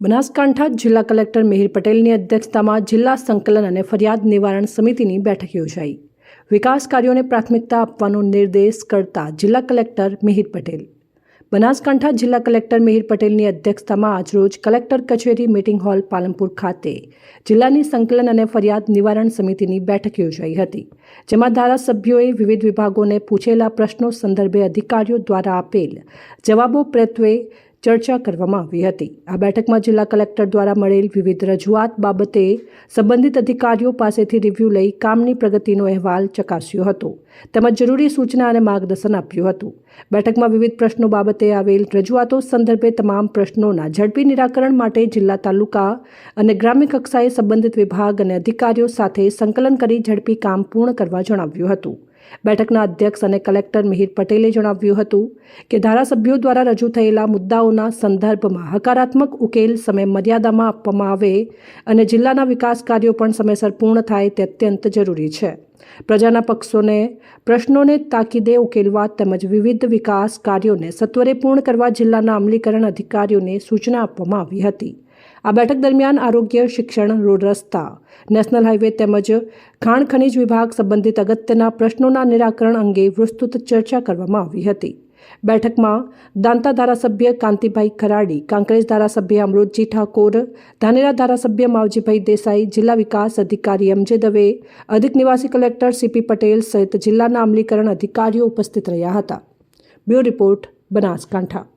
બનાસકાંઠા જિલ્લા કલેક્ટર મિહિર પટેલની અધ્યક્ષતામાં જિલ્લા સંકલન અને ફરિયાદ નિવારણ સમિતિની બેઠક યોજાઈ। વિકાસ કાર્યોને પ્રાથમિકતા આપવાનો નિર્દેશ કરતા જિલ્લા કલેક્ટર મિહિર પટેલ। બનાસકાંઠા જિલ્લા કલેક્ટર મિહિર પટેલની અધ્યક્ષતામાં આજરોજ કલેક્ટર કચેરી મીટિંગ હોલ પાલનપુર ખાતે જિલ્લાની સંકલન અને ફરિયાદ નિવારણ સમિતિની બેઠક યોજાઈ હતી, જેમાં ધારાસભ્યોએ વિવિધ વિભાગોને પૂછેલા પ્રશ્નો સંદર્ભે અધિકારીઓ દ્વારા આપેલ જવાબો પ્રત્યે ચર્ચા કરવામાં આવી હતી। આ બેઠકમાં જિલ્લા કલેક્ટર દ્વારા મળેલ વિવિધ રજૂઆત બાબતે સંબંધિત અધિકારીઓ પાસેથી રિવ્યૂ લઈ કામની પ્રગતિનો અહેવાલ ચકાસ્યો હતો, તેમજ જરૂરી સૂચના અને માર્ગદર્શન આપ્યું હતું। બેઠકમાં વિવિધ પ્રશ્નો બાબતે આવેલ રજૂઆતો સંદર્ભે તમામ પ્રશ્નોના ઝડપી નિરાકરણ માટે જિલ્લા, તાલુકા અને ગ્રામ્ય કક્ષાએ સંબંધિત વિભાગ અને અધિકારીઓ સાથે સંકલન કરી ઝડપી કામ પૂર્ણ કરવા જણાવ્યું હતું। બેઠકના અધ્યક્ષ અને કલેક્ટર મિહિર પટેલે જણાવ્યું હતું કે ધારાસભ્યો દ્વારા રજૂ થયેલા મુદ્દાઓના સંદર્ભમાં હકારાત્મક ઉકેલ સમય મર્યાદામાં આપવામાં આવે અને જિલ્લાના વિકાસ કાર્યો પણ સમયસર પૂર્ણ થાય તે અત્યંત જરૂરી છે। પ્રજાના પ્રશ્નોને તાકીદે ઉકેલવા તેમજ વિવિધ વિકાસ કાર્યોને સત્વરે પૂર્ણ કરવા જિલ્લાના અમલીકરણ અધિકારીઓને સૂચના આપવામાં આવી હતી। આ બેઠક દરમિયાન આરોગ્ય, શિક્ષણ, રોડ રસ્તા, નેશનલ હાઈવે તેમજ ખાણ ખનીજ વિભાગ સંબંધિત અગત્યના પ્રશ્નોના નિરાકરણ અંગે વિસ્તૃત ચર્ચા કરવામાં આવી હતી। બેઠકમાં દાંતા ધારાસભ્ય કાંતિભાઈ ખરાડી, કાંકરેજ ધારાસભ્ય અમૃતજી ઠાકોર, ધાનેરા ધારાસભ્ય માવજીભાઈ દેસાઈ, જિલ્લા વિકાસ અધિકારી એમ જે દવે, અધિક નિવાસી કલેક્ટર સીપી પટેલ સહિત જિલ્લાના અમલીકરણ અધિકારીઓ ઉપસ્થિત રહ્યા હતા। Bureau report, Banaskantha.